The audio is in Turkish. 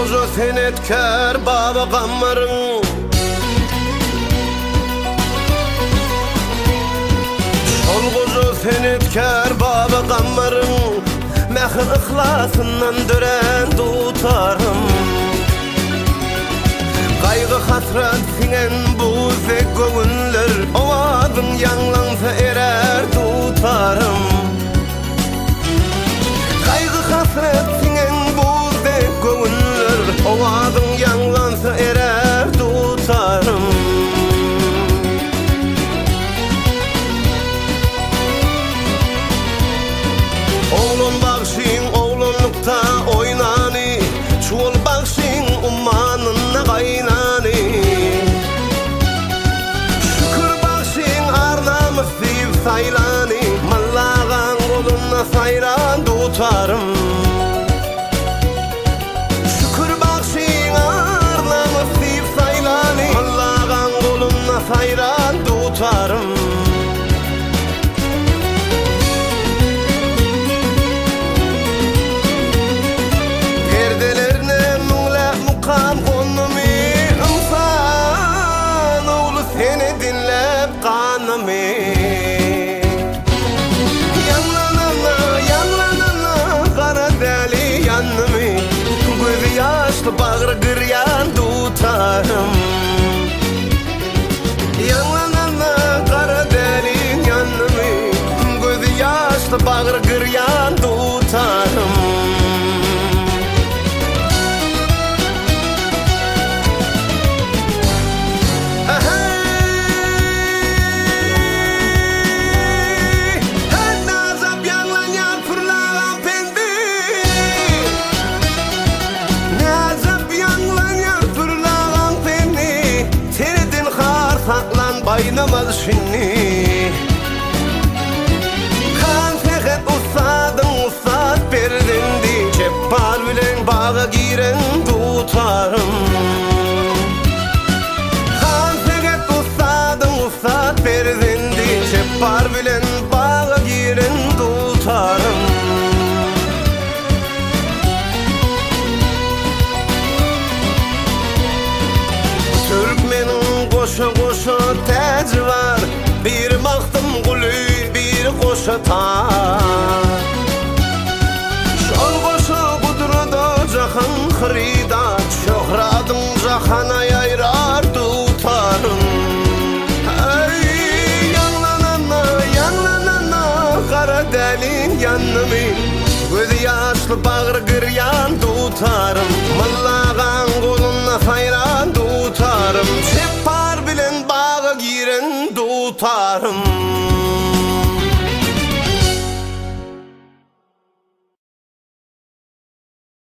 Şolgucu senetkar baba kammarın, Şolgucu senetkar baba kammarın, mehir ihlasından dören tutarım. Kaygı hasret sinen bu zekogünler, ovadın yanlansa erer tutarım. Kaygı hasret sinen bu zekogünler, ovadın yanlansa erer tutarım. Oğlum bakşin oğlunlukta oynani, çuval bakşin ummanına kaynani. Şükür bakşin arnamı siv saylani, mallağan koluna sayran tutarım. Şükür bakşin arnamı siv saylani, mallağan koluna sayran tutarım. Bağır gıryan tutarım. Yanlarına kara delin yanımı, gözü yaşlı bağır gıryan tutarım. Baynamaz şimdi kan feqet ustadın ustad berdendi, ceppar bilen bağa giren tutarım. Kan feqet ustadın ustad berdendi, ceppar bilen bağa giren tutarım. Türkmenin koşa koşa teci var, bir maktım gülü bir koşa tar. Şol koşa kudurda cahan hırida, şöhradın cahana yayrar tutarım. Ey yanlanana kara delin yanımı, gözü yaşlı bağır gıryan tutarım.